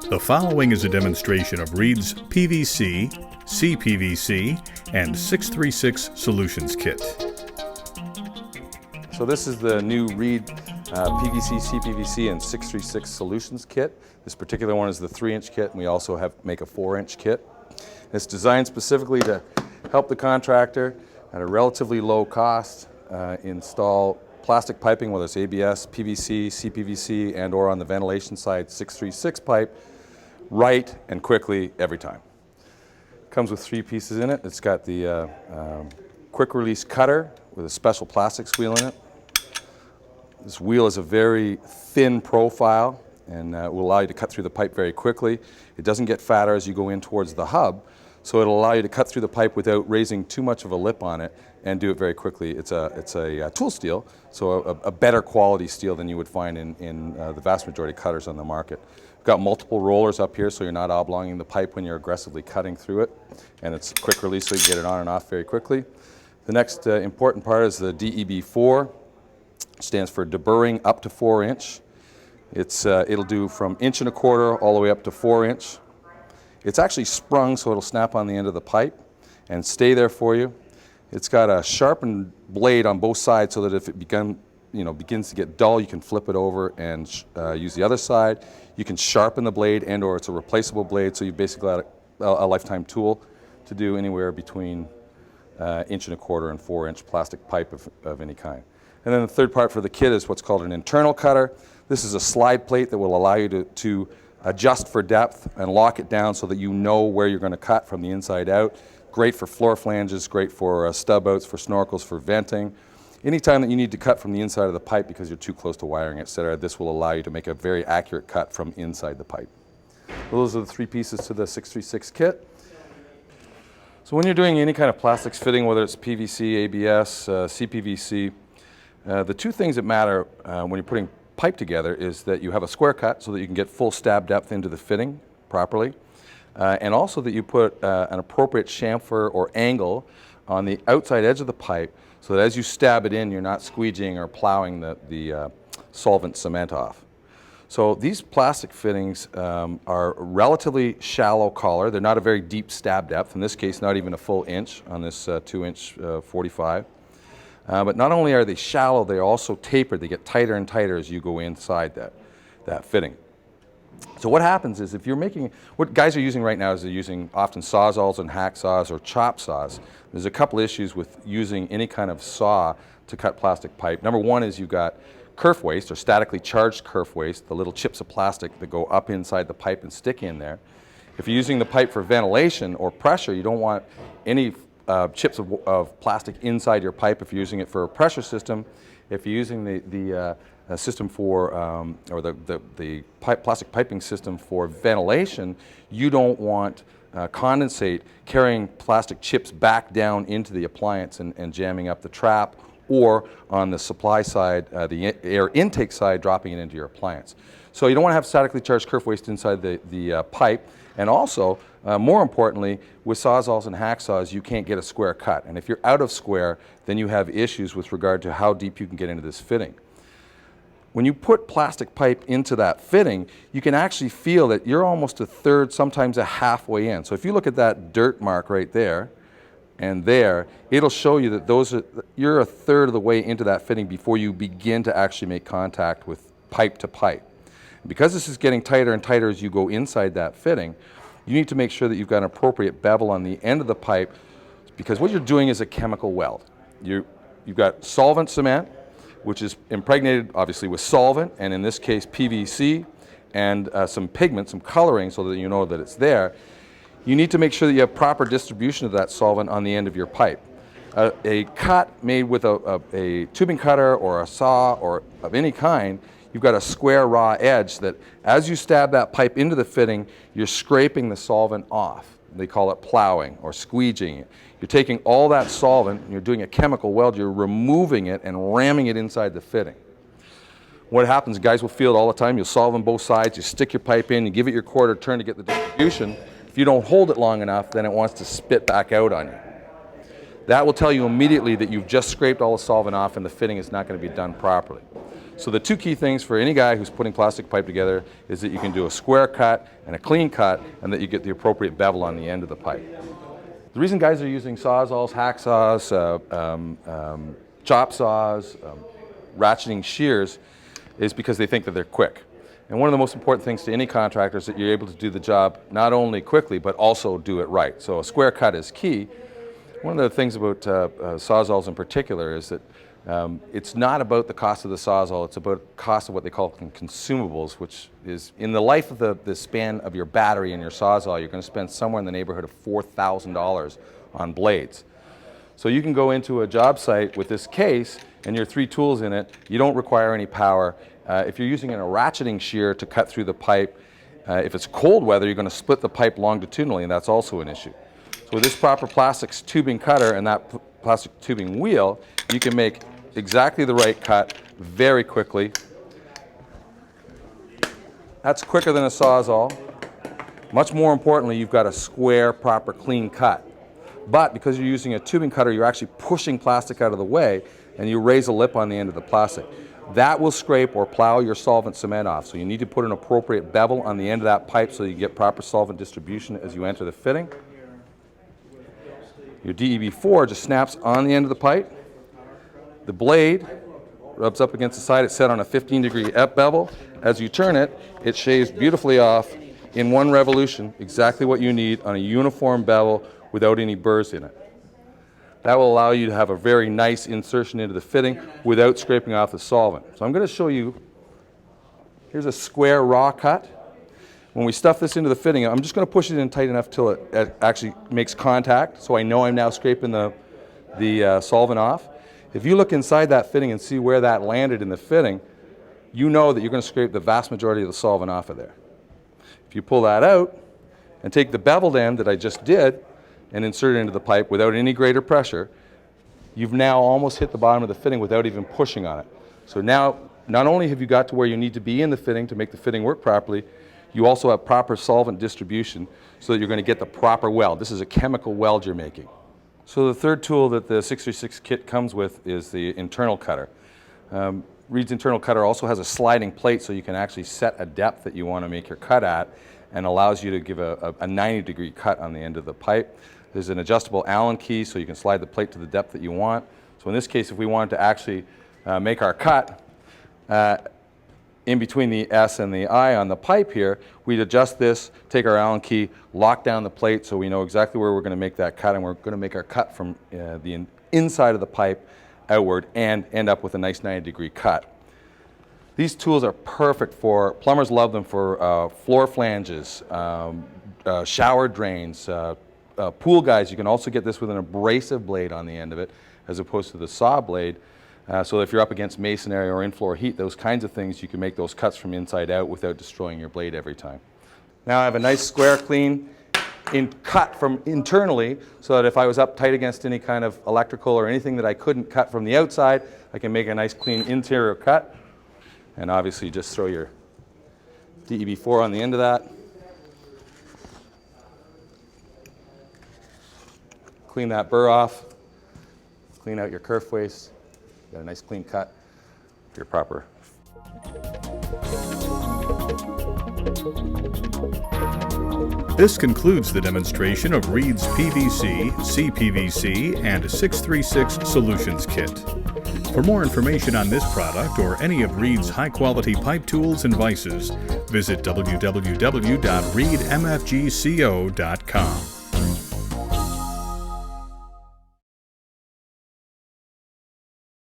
The following is a demonstration of Reed's PVC, CPVC, and 636 Solutions Kit. So this is the new Reed PVC, CPVC, and 636 Solutions Kit. This particular one is the 3-inch kit, and we also make a 4-inch kit. It's designed specifically to help the contractor at a relatively low cost install plastic piping, whether it's ABS, PVC, CPVC, and or on the ventilation side, 636 pipe, right and quickly every time. Comes with 3 pieces in it. It's got the quick release cutter with a special plastics wheel in it. This wheel is a very thin profile and will allow you to cut through the pipe very quickly. It doesn't get fatter as you go in towards the hub, so it'll allow you to cut through the pipe without raising too much of a lip on it and do it very quickly. It's a tool steel, so a better quality steel than you would find in the vast majority of cutters on the market. We've got multiple rollers up here, so you're not oblonging the pipe when you're aggressively cutting through it, and it's quick release, so you get it on and off very quickly. The next important part is the DEB4. Stands for deburring up to 4-inch. It'll do from 1 1/4 all the way up to 4-inch. It's actually sprung, so it'll snap on the end of the pipe and stay there for you. It's got a sharpened blade on both sides, so that if it begins to get dull, you can flip it over and use the other side. You can sharpen the blade, and/or it's a replaceable blade, so you basically got a lifetime tool to do anywhere between 1 1/4 and 4-inch plastic pipe of any kind. And then the third part for the kit is what's called an internal cutter. This is a slide plate that will allow you to adjust for depth and lock it down so that you know where you're going to cut from the inside out. Great for floor flanges, great for stub outs, for snorkels, for venting. Anytime that you need to cut from the inside of the pipe because you're too close to wiring, etc., this will allow you to make a very accurate cut from inside the pipe. Those are the 3 pieces to the 636 kit. So when you're doing any kind of plastics fitting, whether it's PVC, ABS, CPVC, the 2 things that matter when you're putting pipe together is that you have a square cut so that you can get full stab depth into the fitting properly, and also that you put an appropriate chamfer or angle on the outside edge of the pipe so that as you stab it in, you're not squeegeeing or plowing the solvent cement off. So these plastic fittings are relatively shallow collar. They're not a very deep stab depth. In this case, not even a full inch on this 2-inch 45. But not only are they shallow, they're also tapered. They get tighter and tighter as you go inside that fitting. So what happens is if you're making, what guys are using right now is they're using often sawzalls and hacksaws or chop saws. There's a couple issues with using any kind of saw to cut plastic pipe. Number one is you've got kerf waste or statically charged kerf waste, the little chips of plastic that go up inside the pipe and stick in there. If you're using the pipe for ventilation or pressure, you don't want any chips of plastic inside your pipe if you're using it for a pressure system. If you're using the system for, or the plastic piping system for ventilation, you don't want condensate carrying plastic chips back down into the appliance and jamming up the trap, or on the supply side, the air intake side, dropping it into your appliance. So you don't want to have statically charged kerf waste inside the pipe. And also, more importantly, with sawzalls and hacksaws, you can't get a square cut. And if you're out of square, then you have issues with regard to how deep you can get into this fitting. When you put plastic pipe into that fitting, you can actually feel that you're almost a third, sometimes a halfway in. So if you look at that dirt mark right there and there, it'll show you that you're a third of the way into that fitting before you begin to actually make contact with pipe to pipe. Because this is getting tighter and tighter as you go inside that fitting, you need to make sure that you've got an appropriate bevel on the end of the pipe, because what you're doing is a chemical weld. You've got solvent cement, which is impregnated obviously with solvent, and in this case PVC, and some pigment, some coloring, so that you know that it's there. You need to make sure that you have proper distribution of that solvent on the end of your pipe. A cut made with a tubing cutter or a saw or of any kind, you've got a square raw edge that as you stab that pipe into the fitting, you're scraping the solvent off. They call it plowing or squeegeeing it. You're taking all that solvent and you're doing a chemical weld, you're removing it and ramming it inside the fitting. What happens, guys will feel it all the time, you'll solve on both sides, you stick your pipe in, you give it your quarter turn to get the distribution. If you don't hold it long enough, then it wants to spit back out on you. That will tell you immediately that you've just scraped all the solvent off and the fitting is not going to be done properly. So the two key things for any guy who's putting plastic pipe together is that you can do a square cut and a clean cut, and that you get the appropriate bevel on the end of the pipe. The reason guys are using sawzalls, hacksaws, chop saws, ratcheting shears is because they think that they're quick. And one of the most important things to any contractor is that you're able to do the job not only quickly but also do it right. So a square cut is key. One of the things about sawzalls in particular is that it's not about the cost of the sawzall, it's about the cost of what they call consumables, which is in the life of the span of your battery and your sawzall, you're going to spend somewhere in the neighborhood of $4,000 on blades. So you can go into a job site with this case and your 3 tools in it. You don't require any power. If you're using a ratcheting shear to cut through the pipe, if it's cold weather, you're going to split the pipe longitudinally, and that's also an issue. So with this proper plastics tubing cutter and that plastic tubing wheel, you can make exactly the right cut very quickly. That's quicker than a sawzall. Much more importantly, you've got a square, proper, clean cut. But because you're using a tubing cutter, you're actually pushing plastic out of the way, and you raise a lip on the end of the plastic. That will scrape or plow your solvent cement off. So you need to put an appropriate bevel on the end of that pipe so you get proper solvent distribution as you enter the fitting. Your DEB4 just snaps on the end of the pipe. The blade rubs up against the side. It's set on a 15-degree F bevel. As you turn it, it shaves beautifully off in one revolution, exactly what you need on a uniform bevel without any burrs in it. That will allow you to have a very nice insertion into the fitting without scraping off the solvent. So I'm going to show you, here's a square raw cut. When we stuff this into the fitting, I'm just going to push it in tight enough till it actually makes contact, so I know I'm now scraping the solvent off. If you look inside that fitting and see where that landed in the fitting, you know that you're going to scrape the vast majority of the solvent off of there. If you pull that out and take the beveled end that I just did and insert it into the pipe without any greater pressure, you've now almost hit the bottom of the fitting without even pushing on it. So now, not only have you got to where you need to be in the fitting to make the fitting work properly, you also have proper solvent distribution so that you're going to get the proper weld. This is a chemical weld you're making. So the third tool that the 636 kit comes with is the internal cutter. Reed's internal cutter also has a sliding plate so you can actually set a depth that you want to make your cut at, and allows you to give a 90-degree cut on the end of the pipe. There's an adjustable Allen key so you can slide the plate to the depth that you want. So in this case, if we wanted to actually make our cut in between the S and the I on the pipe here, we'd adjust this, take our Allen key, lock down the plate so we know exactly where we're going to make that cut, and we're going to make our cut from the inside of the pipe outward and end up with a nice 90-degree cut. These tools are perfect for, plumbers love them for floor flanges, shower drains, pool guys. You can also get this with an abrasive blade on the end of it as opposed to the saw blade. So if you're up against masonry or in-floor heat, those kinds of things, you can make those cuts from inside out without destroying your blade every time. Now I have a nice square, clean cut from internally, so that if I was up tight against any kind of electrical or anything that I couldn't cut from the outside, I can make a nice clean interior cut. And obviously just throw your DEB4 on the end of that. Clean that burr off. Clean out your kerf waste. Got a nice clean cut for your proper. This concludes the demonstration of Reed's PVC, CPVC, and 636 Solutions Kit. For more information on this product or any of Reed's high-quality pipe tools and vices, visit www.reedmfgco.com.